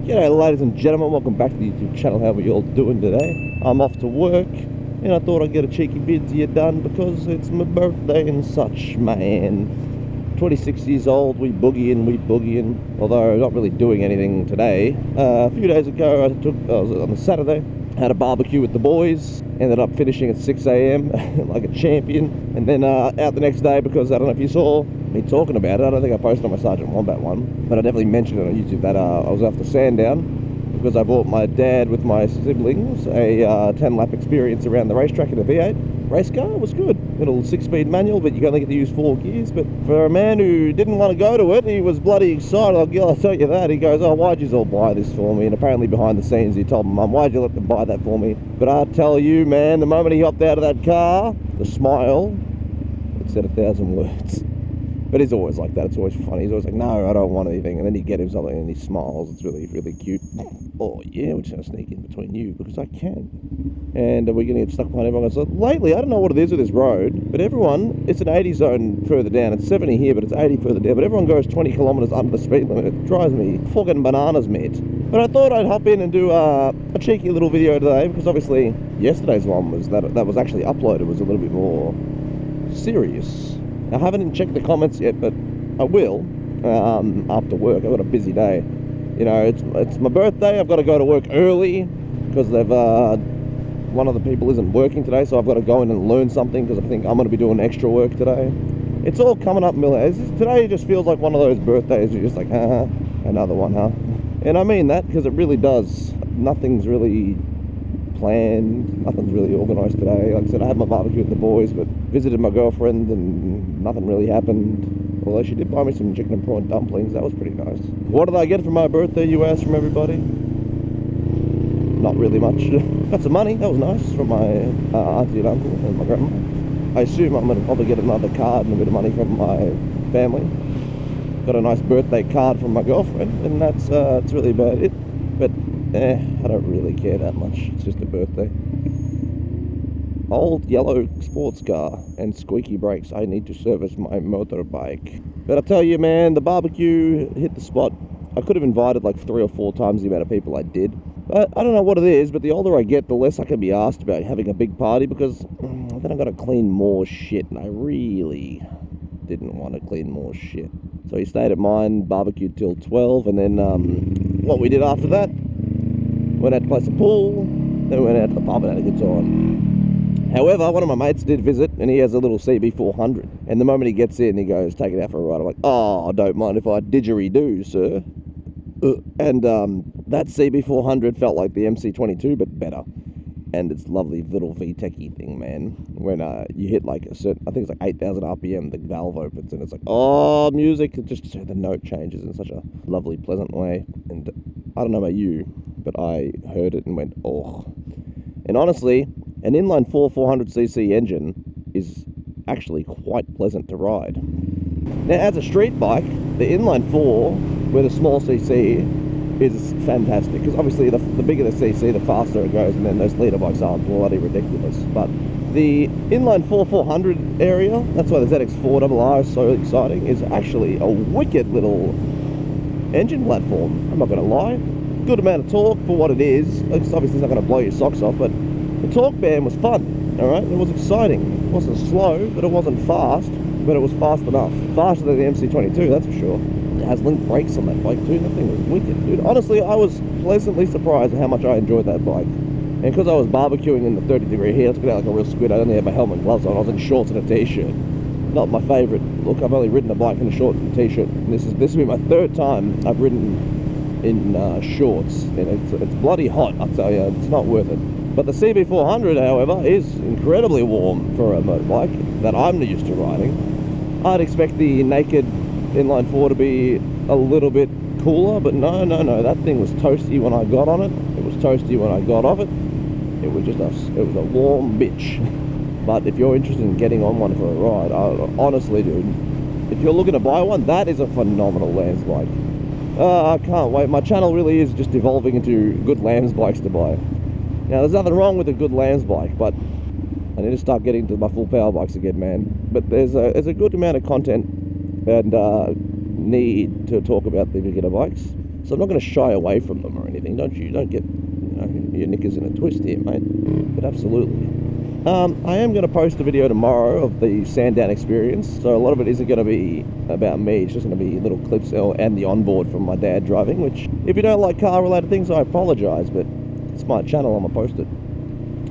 G'day ladies and gentlemen, welcome back to the YouTube channel. How are you all doing today? I'm off to work and I thought I'd get a cheeky video done because it's my birthday and such, man. 26 years old, we boogieing, although not really doing anything today. A few days ago I was on a Saturday, had a barbecue with the boys, ended up finishing at 6 a.m. like a champion, and then out the next day because I don't know if you saw me talking about it. I don't think I posted on my Sergeant Wombat one, but I definitely mentioned it on YouTube that I was after Sandown because I bought my dad with my siblings a 10-lap experience around the racetrack in a V8 race car. It was good. Little 6-speed manual, but you only get to use 4 gears. But for a man who didn't want to go to it, he was bloody excited. I'll tell you that. He goes, "Oh, why'd you all buy this for me?" And apparently behind the scenes he told my mum, "Why'd you let them buy that for me?" But I tell you, man, the moment he hopped out of that car, the smile, it said 1,000 words. But he's always like that. It's always funny. He's always like, "No, I don't want anything." And then you get him something and he smiles. It's really, really cute. Oh, yeah, we're just going to sneak in between you because I can. And we're going to get stuck behind everyone. So lately, I don't know what it is with this road, but everyone, it's an 80 zone further down. It's 70 here, but it's 80 further down. But everyone goes 20 kilometres under the speed limit. It drives me fucking bananas, mate. But I thought I'd hop in and do a cheeky little video today because obviously yesterday's one was that was actually uploaded was a little bit more serious. I haven't checked the comments yet, but I will after work. I've got a busy day. You know, it's my birthday. I've got to go to work early because they've one of the people isn't working today, so I've got to go in and learn something because I think I'm going to be doing extra work today. It's all coming up, Miller. Today just feels like one of those birthdays. You're just like, another one, huh? And I mean that because it really does. Nothing's really planned, nothing's really organised today. Like I said, I had my barbecue with the boys, but visited my girlfriend and nothing really happened. Although she did buy me some chicken and prawn dumplings. That was pretty nice. What did I get for my birthday, you asked, from everybody? Not really much. Got some money, that was nice, from my auntie and uncle and my grandma. I assume I'm going to probably get another card and a bit of money from my family. Got a nice birthday card from my girlfriend, and that's really about it. But I don't really care that much. It's just a birthday. Old yellow sports car and squeaky brakes. I need to service my motorbike. But I tell you, man, the barbecue hit the spot. I could have invited like 3 or 4 times the amount of people I did. But I don't know what it is, but the older I get, the less I can be asked about having a big party because then I've got to clean more shit, and I really didn't want to clean more shit. So he stayed at mine, barbecued till 12, and then what we did after that, went out to play some pool, then we went out to the pub and had a good time. However, one of my mates did visit, and he has a little CB400. And the moment he gets in, he goes, "Take it out for a ride." I'm like, "Oh, don't mind if I didgeridoo, sir." And that CB400 felt like the MC22, but better. And it's lovely little VTEC-y thing, man. When you hit like a certain, I think it's like 8,000 RPM, the valve opens, and it's like, oh, music. It just, the note changes in such a lovely, pleasant way. And I don't know about you, but I heard it and went, oh. And honestly, an inline 400cc engine is actually quite pleasant to ride. Now, as a street bike, the inline 4 with a small cc is fantastic because obviously the bigger the cc, the faster it goes, and then those leader bikes are bloody ridiculous. But the inline 400 area, that's why the ZX4RR is so exciting, is actually a wicked little engine platform. I'm not going to lie. Good amount of torque for what it is. It's obviously not going to blow your socks off, but the torque band was fun, alright? It was exciting. It wasn't slow, but it wasn't fast, but it was fast enough. Faster than the MC22, that's for sure. It has link brakes on that bike too. That thing was wicked, dude. Honestly, I was pleasantly surprised at how much I enjoyed that bike. And because I was barbecuing in the 30-degree heat, let's get out like a real squid. I only had my helmet and gloves on. I was in shorts and a t-shirt. Not my favourite look. I've only ridden a bike in a short and t-shirt. And this will be my 3rd time I've ridden in shorts. And it's bloody hot, I'll tell you. It's not worth it. But the CB400, however, is incredibly warm for a motorbike that I'm used to riding. I'd expect the naked inline 4 to be a little bit cooler, but no, that thing was toasty when I got on it. It was toasty when I got off it. It was just it was a warm bitch. But if you're interested in getting on one for a ride, honestly, dude, if you're looking to buy one, that is a phenomenal Lambs bike. I can't wait. My channel really is just evolving into good Lambs bikes to buy. Now, there's nothing wrong with a good Lambs bike, but I need to start getting to my full power bikes again, man. But there's a good amount of content and need to talk about the beginner bikes. So I'm not going to shy away from them or anything. Don't get your knickers in a twist here, mate. But absolutely. I am going to post a video tomorrow of the Sandown experience. So a lot of it isn't going to be about me. It's just going to be little clips and the onboard from my dad driving, which, if you don't like car-related things, I apologise, but it's my channel, I'm going to post it.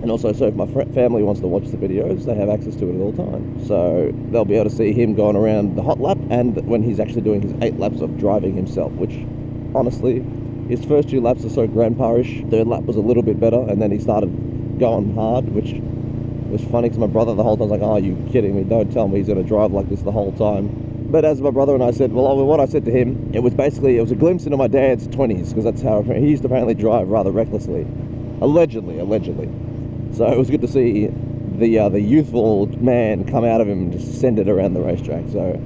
And also, so if my family wants to watch the videos, they have access to it at all times. So they'll be able to see him going around the hot lap and when he's actually doing his 8 laps of driving himself, which, honestly, his first 2 laps are so grandpa-ish. 3rd lap was a little bit better, and then he started going hard, which was funny because my brother the whole time was like, "Oh, are you kidding me? Don't tell me he's going to drive like this the whole time." But as my brother and I said, well, what I said to him, it was a glimpse into my dad's 20s, because that's how he used to apparently drive rather recklessly. Allegedly. So it was good to see the youthful man come out of him and just send it around the racetrack. So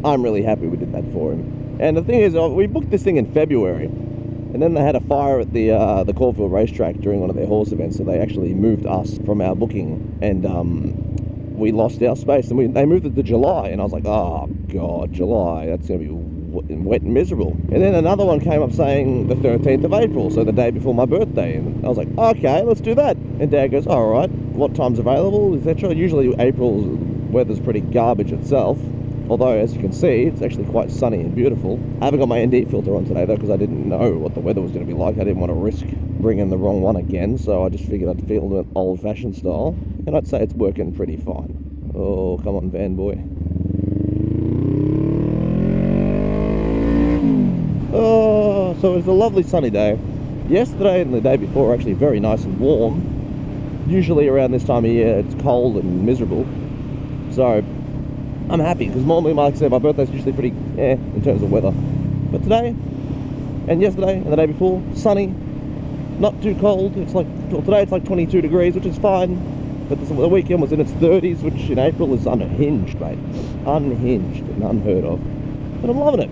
I'm really happy we did that for him. And the thing is, we booked this thing in February, and then they had a fire at the Caulfield racetrack during one of their horse events, so they actually moved us from our booking, and we lost our space, and they moved it to July, and I was like, oh god, July, that's going to be wet and miserable. And then another one came up saying the 13th of April, so the day before my birthday, and I was like, okay, let's do that. And Dad goes, all right, what time's available, etc. Usually April's weather's pretty garbage itself, although as you can see, it's actually quite sunny and beautiful. I haven't got my ND filter on today though, because I didn't know what the weather was going to be like. I didn't want to risk bringing the wrong one again, so I just figured I'd feel it old-fashioned style, and I'd say it's working pretty fine. Oh, come on, van boy. Oh, so it's a lovely sunny day. Yesterday and the day before were actually very nice and warm. Usually around this time of year it's cold and miserable. So I'm happy, because normally, like I said, my birthday's usually pretty in terms of weather. But today, and yesterday, and the day before, sunny, not too cold. It's like, well, today it's like 22 degrees, which is fine. But the weekend was in its 30s, which in April is unhinged, mate. Unhinged and unheard of. But I'm loving it,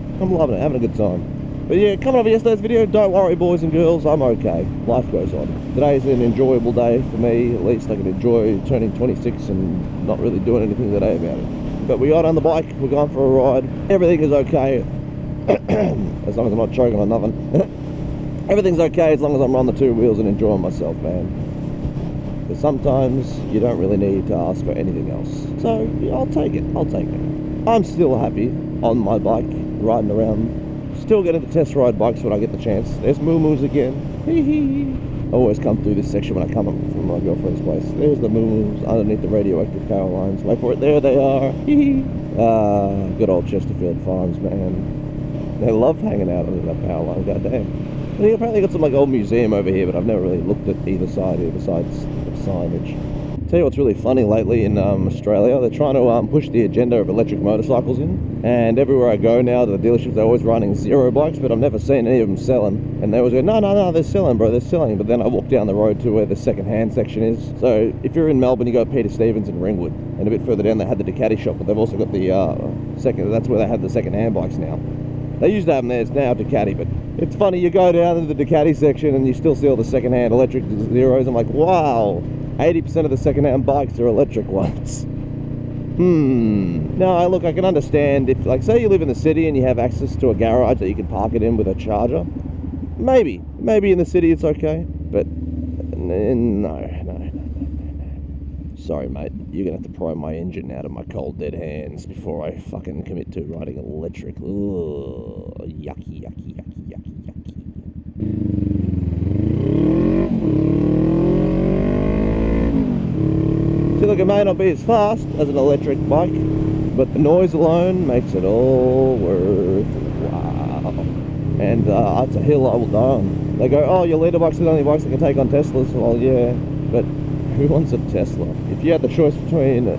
having a good time. But yeah, coming over yesterday's video, don't worry boys and girls, I'm okay. Life goes on. Today's an enjoyable day for me, at least I can enjoy turning 26 and not really doing anything today about it. But we got on the bike, we're going for a ride, everything is okay, as long as I'm not choking on nothing. Everything's okay as long as I'm on the 2 wheels and enjoying myself, man. Because sometimes you don't really need to ask for anything else. So yeah, I'll take it. I'm still happy on my bike, riding around. Still getting to test ride bikes when I get the chance. There's Moo Moos again. Hee hee. I always come through this section when I come up from my girlfriend's place. There's the Moo Moos underneath the radioactive power lines. Wait for it. There they are. Hee hee. Good old Chesterfield Farms, man. They love hanging out under that power line. Goddamn. They apparently got some like old museum over here, but I've never really looked at either side here besides the signage. Tell you what's really funny lately in Australia, they're trying to push the agenda of electric motorcycles in, and everywhere I go now to the dealerships, they're always running zero bikes, but I've never seen any of them selling, and they always go, no, they're selling, bro, they're selling. But then I walk down the road to where the second-hand section is. So if you're in Melbourne, you go Peter Stevens in Ringwood, and a bit further down they had the Ducati shop, but they've also got the that's where they have the second-hand bikes now. They used to have them there, it's now Ducati, but it's funny, you go down into the Ducati section and you still see all the second-hand electric Zeros. I'm like, wow, 80% of the second-hand bikes are electric ones. No, look, I can understand if, like, say you live in the city and you have access to a garage that you can park it in with a charger. Maybe in the city it's okay, but no. Sorry, mate, you're gonna have to pry my engine out of my cold, dead hands before I fucking commit to riding electric. Ugh, yucky. See, look, it may not be as fast as an electric bike, but the noise alone makes it all worthwhile. And it's a hill I will die on. They go, oh, your leader bikes are the only bikes that can take on Teslas. Well, yeah, but who wants a Tesla? If you had the choice between,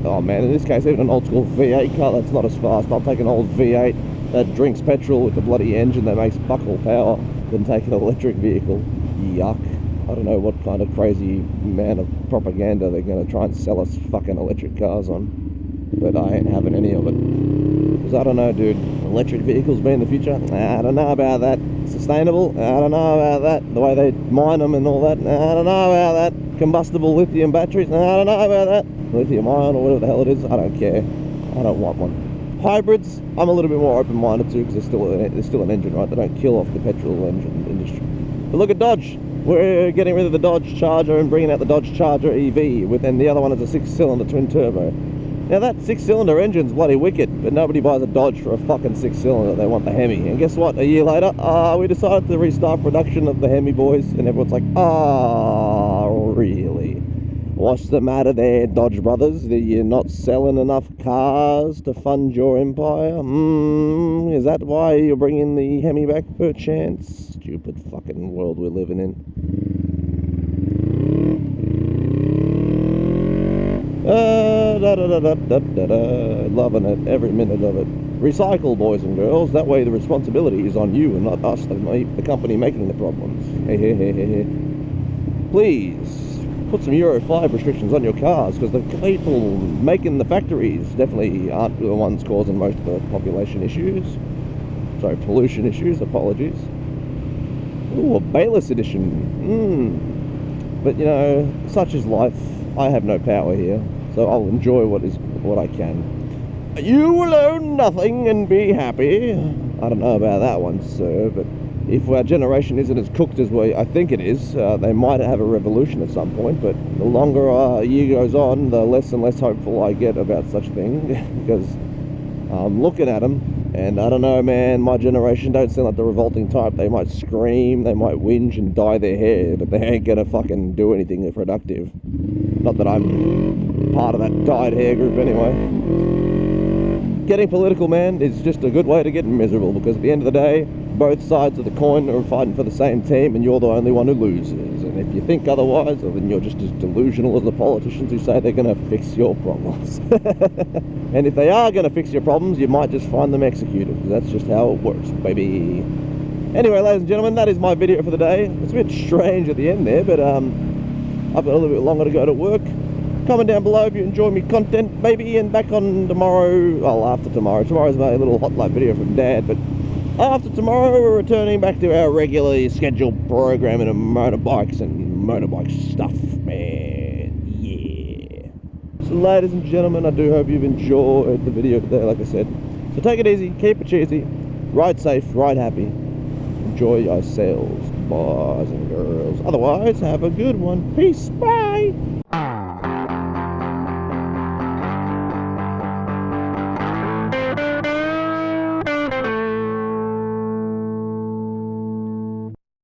oh man, in this case, even an old school V8 car that's not as fast, I'll take an old V8 that drinks petrol with a bloody engine that makes fuck all power than take an electric vehicle. Yuck. I don't know what kind of crazy man of propaganda they're going to try and sell us fucking electric cars on. But I ain't having any of it. Because I don't know, dude. Electric vehicles be in the future? I don't know about that. Sustainable? I don't know about that. The way they mine them and all that? I don't know about that. Combustible lithium batteries? I don't know about that. Lithium ion or whatever the hell it is? I don't care. I don't want one. Hybrids, I'm a little bit more open-minded to because there's still an engine, right? They don't kill off the petrol engine industry. But look at Dodge. We're getting rid of the Dodge Charger and bringing out the Dodge Charger EV, and the other one is a 6-cylinder twin-turbo. Now that 6-cylinder engine's bloody wicked, but nobody buys a Dodge for a fucking 6-cylinder. They want the Hemi. And guess what? A year later, we decided to restart production of the Hemi, boys, and everyone's like, really? What's the matter there, Dodge brothers? That you're not selling enough cars to fund your empire? Is that why you're bringing the Hemi back, perchance? Stupid fucking world we're living in. Loving it, every minute of it. Recycle, boys and girls. That way the responsibility is on you and not us, the company making the problems. Please put some Euro 5 restrictions on your cars, because the people making the factories definitely aren't the ones causing most of the population issues. Sorry, pollution issues, apologies. Ooh, a Bayless edition. But you know, such is life. I have no power here, so I'll enjoy what I can. You will own nothing and be happy. I don't know about that one, sir, but if our generation isn't as cooked as I think it is, they might have a revolution at some point, but the longer a year goes on, the less and less hopeful I get about such a thing, because I'm looking at them, and I don't know, man, my generation don't sound like the revolting type. They might scream, they might whinge and dye their hair, but they ain't gonna fucking do anything productive. Not that I'm part of that dyed hair group anyway. Getting political, man, is just a good way to get miserable, because at the end of the day, both sides of the coin are fighting for the same team, and you're the only one who loses. And if you think otherwise, well, then you're just as delusional as the politicians who say they're going to fix your problems. And if they are going to fix your problems, you might just find them executed, because that's just how it works, baby. Anyway, ladies and gentlemen, that is my video for the day. It's a bit strange at the end there, but I've got a little bit longer to go to work. Comment down below if you enjoy me content, baby, and back on tomorrow, well, after tomorrow. Tomorrow's my little hot light video from Dad, but after tomorrow, we're returning back to our regularly scheduled programming of motorbikes and motorbike stuff, man. Yeah. So, ladies and gentlemen, I do hope you've enjoyed the video today, like I said. So take it easy, keep it cheesy, ride safe, ride happy, enjoy yourselves, boys and girls. Otherwise, have a good one. Peace, bye.